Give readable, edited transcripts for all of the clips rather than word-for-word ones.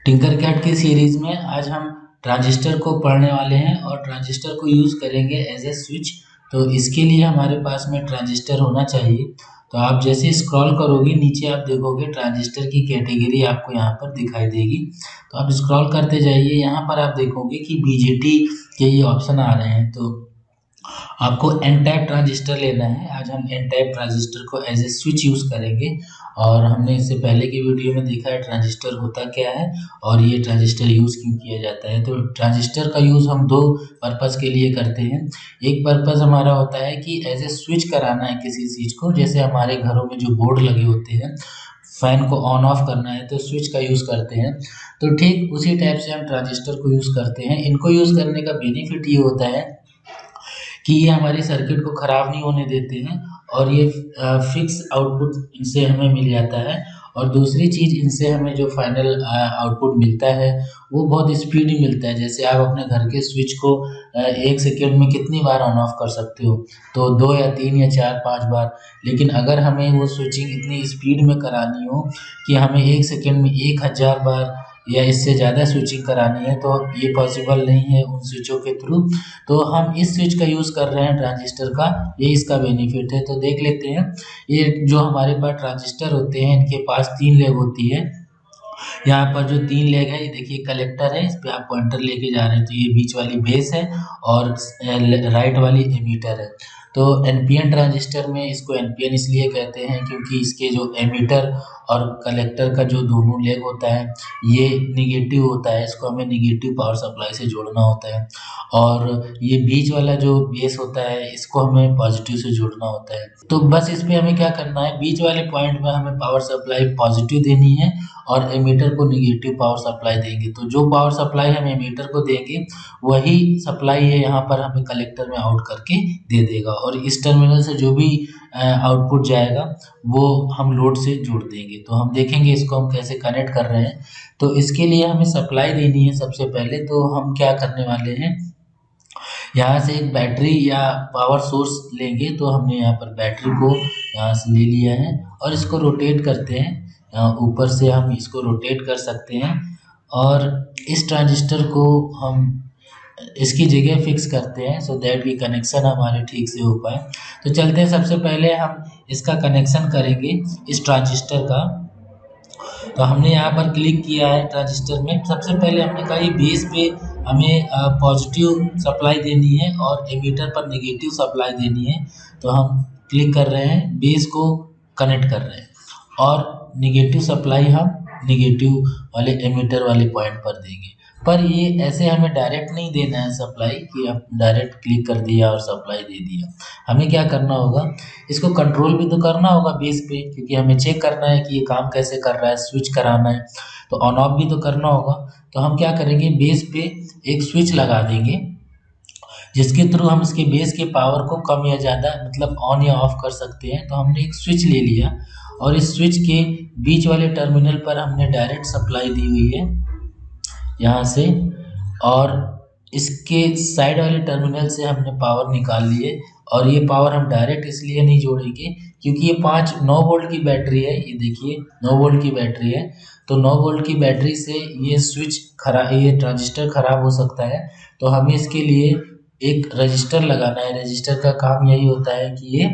टिंकरकैड की सीरीज में आज हम ट्रांजिस्टर को पढ़ने वाले हैं और ट्रांजिस्टर को यूज़ करेंगे एज ए स्विच। तो इसके लिए हमारे पास में ट्रांजिस्टर होना चाहिए। तो आप जैसे स्क्रॉल करोगे नीचे आप देखोगे ट्रांजिस्टर की कैटेगरी आपको यहाँ पर दिखाई देगी। तो आप स्क्रॉल करते जाइए, यहाँ पर आप देखोगे कि बीजेटी के ये ऑप्शन आ रहे हैं। तो आपको एन टाइप ट्रांजिस्टर लेना है। आज हम एन टाइप ट्रांजिस्टर को एज ए स्विच यूज़ करेंगे और हमने इससे पहले की वीडियो में देखा है ट्रांजिस्टर होता क्या है और ये ट्रांजिस्टर यूज़ क्यों किया जाता है। तो ट्रांजिस्टर का यूज़ हम दो पर्पज़ के लिए करते हैं। एक पर्पज़ हमारा होता है कि एज ए स्विच कराना है किसी चीज़ को, जैसे हमारे घरों में जो बोर्ड लगे होते हैं, फैन को ऑन ऑफ करना है तो स्विच का यूज़ करते हैं। तो ठीक उसी टाइप से हम ट्रांजिस्टर को यूज़ करते हैं। इनको यूज़ करने का बेनिफिट ये होता है कि ये हमारी सर्किट को ख़राब नहीं होने देते हैं और ये फिक्स आउटपुट इनसे हमें मिल जाता है। और दूसरी चीज़, इनसे हमें जो फाइनल आउटपुट मिलता है वो बहुत स्पीडी मिलता है। जैसे आप अपने घर के स्विच को 1 सेकेंड में कितनी बार ऑन ऑफ कर सकते हो, तो 2 या 3 या 4 5 बार। लेकिन अगर हमें वो स्विचिंग इतनी स्पीड में करानी हो कि हमें 1 सेकेंड में 1000 बार या इससे ज़्यादा स्विचिंग करानी है, तो ये पॉसिबल नहीं है उन स्विचों के थ्रू। तो हम इस स्विच का यूज़ कर रहे हैं ट्रांजिस्टर का, ये इसका बेनिफिट है। तो देख लेते हैं, ये जो हमारे पास ट्रांजिस्टर होते हैं इनके पास 3 लेग होती है। यहाँ पर जो 3 लेग है, ये देखिए कलेक्टर है, इस पे आप पॉइंटर लेके जा रहे हैं तो ये बीच वाली बेस है और राइट वाली एमीटर है। तो एनपीएन ट्रांजिस्टर में इसको एनपीएन इसलिए कहते हैं क्योंकि इसके जो एमीटर और कलेक्टर का जो दोनों लेग होता है ये निगेटिव होता है, इसको हमें निगेटिव पावर सप्लाई से जोड़ना होता है। और ये बीच वाला जो बेस होता है इसको हमें पॉजिटिव से जोड़ना होता है। तो बस इस पे हमें क्या करना है, बीच वाले पॉइंट में हमें पावर सप्लाई पॉजिटिव देनी है और एमीटर को निगेटिव पावर सप्लाई देंगे। तो जो पावर सप्लाई हम एमीटर को देंगे वही सप्लाई है यहाँ पर हमें कलेक्टर में आउट करके दे देगा और इस टर्मिनल से जो भी आउटपुट जाएगा वो हम लोड से जोड़ देंगे। तो हम देखेंगे इसको हम कैसे कनेक्ट कर रहे हैं। तो इसके लिए हमें सप्लाई देनी है सबसे पहले। तो हम क्या करने वाले हैं, यहाँ से एक बैटरी या पावर सोर्स लेंगे। तो हमने यहाँ पर बैटरी को यहाँ से ले लिया है और इसको रोटेट करते हैं। ऊपर से हम इसको रोटेट कर सकते हैं और इस ट्रांजिस्टर को हम इसकी जगह फिक्स करते हैं सो दैट कि कनेक्शन हमारे ठीक से हो पाए। तो चलते हैं, सबसे पहले हम इसका कनेक्शन करेंगे इस ट्रांजिस्टर का। तो हमने यहाँ पर क्लिक किया है ट्रांजिस्टर में। सबसे पहले हमने कहा ये बेस पे हमें पॉजिटिव सप्लाई देनी है और एमीटर पर नेगेटिव सप्लाई देनी है। तो हम क्लिक कर रहे हैं, बेस को कनेक्ट कर रहे हैं और नेगेटिव सप्लाई हम नेगेटिव वाले एमीटर वाले पॉइंट पर देंगे। पर ये ऐसे हमें डायरेक्ट नहीं देना है सप्लाई कि आप डायरेक्ट क्लिक कर दिया और सप्लाई दे दिया। हमें क्या करना होगा, इसको कंट्रोल भी तो करना होगा बेस पे, क्योंकि हमें चेक करना है कि ये काम कैसे कर रहा है, स्विच कराना है तो ऑन ऑफ भी तो करना होगा। तो हम क्या करेंगे, बेस पे एक स्विच लगा देंगे जिसके थ्रू हम इसके बेस के पावर को कम या ज़्यादा मतलब ऑन या ऑफ कर सकते हैं। तो हमने एक स्विच ले लिया और इस स्विच के बीच वाले टर्मिनल पर हमने डायरेक्ट सप्लाई दी हुई है यहाँ से, और इसके साइड वाले टर्मिनल से हमने पावर निकाल ली है। और ये पावर हम डायरेक्ट इसलिए नहीं जोड़ेंगे क्योंकि ये 9 वोल्ट की बैटरी है। ये देखिए 9 वोल्ट की बैटरी है। तो 9 वोल्ट की बैटरी से ये स्विच खराब, ये ट्रांजिस्टर खराब हो सकता है। तो हमें इसके लिए एक रजिस्टर लगाना है। रजिस्टर का काम यही होता है कि ये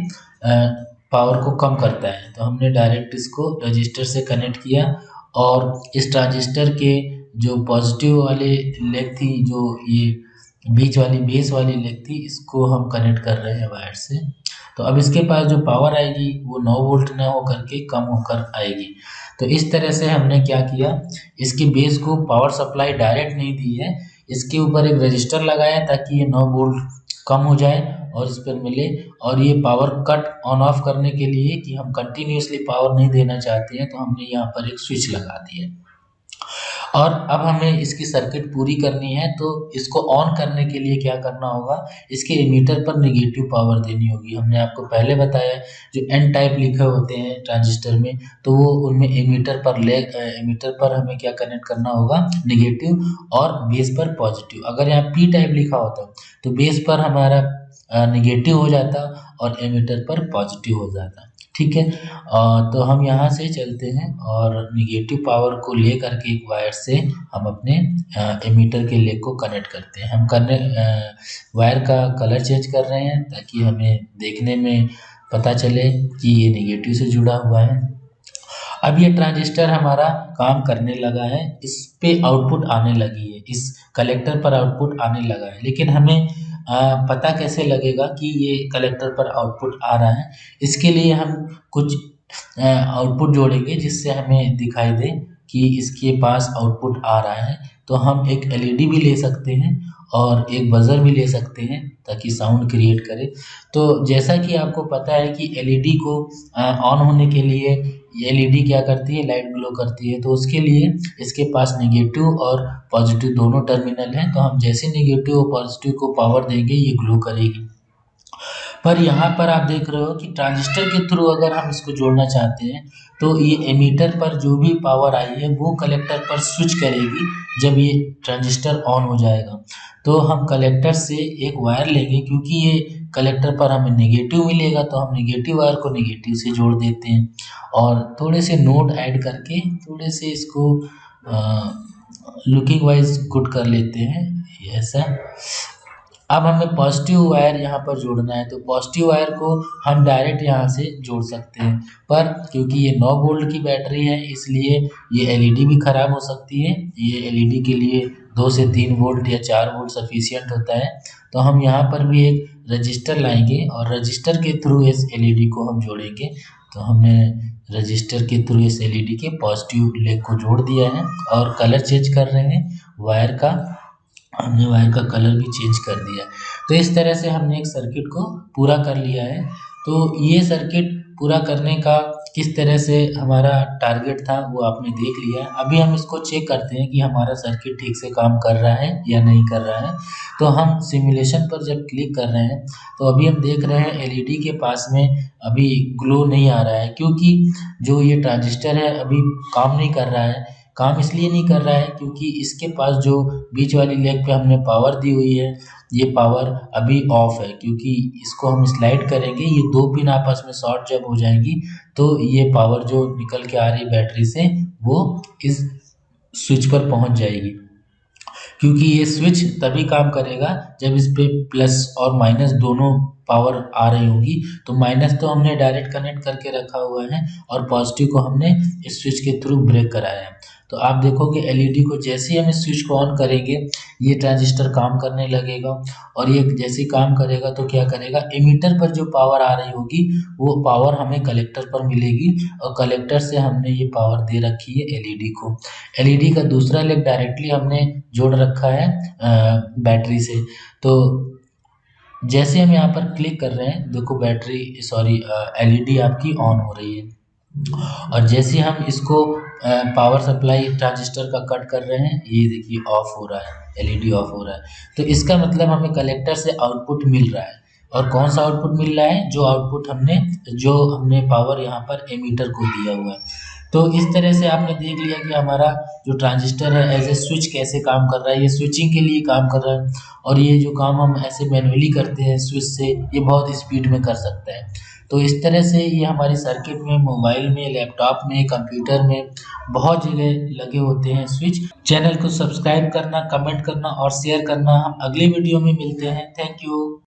पावर को कम करता है। तो हमने डायरेक्ट इसको रजिस्टर से कनेक्ट किया और इस ट्रांजिस्टर के जो पॉजिटिव वाले लेग थी, जो ये बीच वाली बेस वाली लेग थी, इसको हम कनेक्ट कर रहे हैं वायर से। तो अब इसके पास जो पावर आएगी वो 9 वोल्ट ना हो करके कम होकर आएगी। तो इस तरह से हमने क्या किया, इसके बेस को पावर सप्लाई डायरेक्ट नहीं दी है, इसके ऊपर एक रजिस्टर लगाया ताकि ये 9 वोल्ट कम हो जाए और इस पर मिले। और ये पावर कट ऑन ऑफ करने के लिए कि हम कंटिन्यूसली पावर नहीं देना चाहते हैं तो हमने यहाँ पर एक स्विच लगा दिया। और अब हमें इसकी सर्किट पूरी करनी है। तो इसको ऑन करने के लिए क्या करना होगा, इसके एमीटर पर नेगेटिव पावर देनी होगी। हमने आपको पहले बताया जो एन टाइप लिखे होते हैं ट्रांजिस्टर में, तो वो उनमें एमीटर पर हमें क्या कनेक्ट करना होगा, नेगेटिव, और बेस पर पॉजिटिव। अगर यहाँ पी टाइप लिखा होता तो बेस पर हमारा नेगेटिव हो जाता और एमीटर पर पॉजिटिव हो जाता। ठीक है। तो हम यहाँ से चलते हैं और नेगेटिव पावर को ले करके एक वायर से हम अपने एमीटर के लेग को कनेक्ट करते हैं। हम वायर का कलर चेंज कर रहे हैं ताकि हमें देखने में पता चले कि ये नेगेटिव से जुड़ा हुआ है। अब ये ट्रांजिस्टर हमारा काम करने लगा है, इस पे आउटपुट आने लगी है, इस कलेक्टर पर आउटपुट आने लगा है, लेकिन हमें पता कैसे लगेगा कि ये कलेक्टर पर आउटपुट आ रहा है। इसके लिए हम कुछ आउटपुट जोड़ेंगे जिससे हमें दिखाई दे कि इसके पास आउटपुट आ रहा है। तो हम एक एलईडी भी ले सकते हैं और एक बजर भी ले सकते हैं ताकि साउंड क्रिएट करे। तो जैसा कि आपको पता है कि एलईडी को ऑन होने के लिए एलईडी क्या करती है, लाइट ग्लो करती है। तो उसके लिए इसके पास नेगेटिव और पॉजिटिव दोनों टर्मिनल हैं, तो हम जैसे नेगेटिव और पॉजिटिव को पावर देंगे ये ग्लो करेगी। पर यहाँ पर आप देख रहे हो कि ट्रांजिस्टर के थ्रू अगर हम इसको जोड़ना चाहते हैं तो ये एमीटर पर जो भी पावर आई है वो कलेक्टर पर स्विच करेगी जब ये ट्रांजिस्टर ऑन हो जाएगा। तो हम कलेक्टर से एक वायर लेंगे, क्योंकि ये कलेक्टर पर हमें नेगेटिव मिलेगा तो हम नेगेटिव वायर को नेगेटिव से जोड़ देते हैं और थोड़े से नोड ऐड करके थोड़े से इसको लुकिंग वाइज गुड कर लेते हैं ऐसा। अब हमें पॉजिटिव वायर यहाँ पर जोड़ना है, तो पॉजिटिव वायर को हम डायरेक्ट यहाँ से जोड़ सकते हैं, पर क्योंकि ये 9 वोल्ट की बैटरी है इसलिए ये एलईडी भी ख़राब हो सकती है। ये एलईडी के लिए 2 से 3 वोल्ट या 4 वोल्ट सफिशिएंट होता है। तो हम यहाँ पर भी एक रजिस्टर लाएंगे और रजिस्टर के थ्रू इस एलईडी को हम जोड़ेंगे। तो हमने रजिस्टर के थ्रू इस एलईडी के पॉजिटिव लेग को जोड़ दिया है और कलर चेंज कर रहे हैं वायर का। हमने वायर का कलर भी चेंज कर दिया। तो इस तरह से हमने एक सर्किट को पूरा कर लिया है। तो ये सर्किट पूरा करने का किस तरह से हमारा टारगेट था वो आपने देख लिया। अभी हम इसको चेक करते हैं कि हमारा सर्किट ठीक से काम कर रहा है या नहीं कर रहा है। तो हम सिमुलेशन पर जब क्लिक कर रहे हैं तो अभी हम देख रहे हैं एलईडी के पास में अभी ग्लो नहीं आ रहा है, क्योंकि जो ये ट्रांजिस्टर है अभी काम नहीं कर रहा है। काम इसलिए नहीं कर रहा है क्योंकि इसके पास जो बीच वाली लेग पे हमने पावर दी हुई है ये पावर अभी ऑफ है, क्योंकि इसको हम स्लाइड करेंगे ये 2 पिन आपस में शॉर्ट जब हो जाएंगी तो ये पावर जो निकल के आ रही बैटरी से वो इस स्विच पर पहुंच जाएगी। क्योंकि ये स्विच तभी काम करेगा जब इस पे प्लस और माइनस दोनों पावर आ रही होगी। तो माइनस तो हमने डायरेक्ट कनेक्ट करके रखा हुआ है और पॉजिटिव को हमने इस स्विच के थ्रू ब्रेक कराया है। तो आप देखोगे एलईडी को जैसे ही हम इस स्विच को ऑन करेंगे ये ट्रांजिस्टर काम करने लगेगा और ये जैसे ही काम करेगा तो क्या करेगा, एमीटर पर जो पावर आ रही होगी वो पावर हमें कलेक्टर पर मिलेगी और कलेक्टर से हमने ये पावर दे रखी है एलईडी को। एलईडी का दूसरा लेग डायरेक्टली हमने जोड़ रखा है बैटरी से। तो जैसे हम यहाँ पर क्लिक कर रहे हैं देखो एलईडी आपकी ऑन हो रही है और जैसे हम इसको पावर सप्लाई ट्रांजिस्टर का कट कर रहे हैं ये देखिए ऑफ हो रहा है, एलईडी ऑफ हो रहा है। तो इसका मतलब हमें कलेक्टर से आउटपुट मिल रहा है। और कौन सा आउटपुट मिल रहा है, जो हमने पावर यहाँ पर एमीटर को दिया हुआ है। तो इस तरह से आपने देख लिया कि हमारा जो ट्रांजिस्टर है एज ए स्विच कैसे काम कर रहा है। ये स्विचिंग के लिए काम कर रहा है और ये जो काम हम ऐसे मैनुअली करते हैं स्विच से ये बहुत स्पीड में कर सकता है। तो इस तरह से ये हमारी सर्किट में, मोबाइल में, लैपटॉप में, कंप्यूटर में बहुत जगह लगे होते हैं स्विच। चैनल को सब्सक्राइब करना, कमेंट करना और शेयर करना। हम अगले वीडियो में मिलते हैं। Thank you.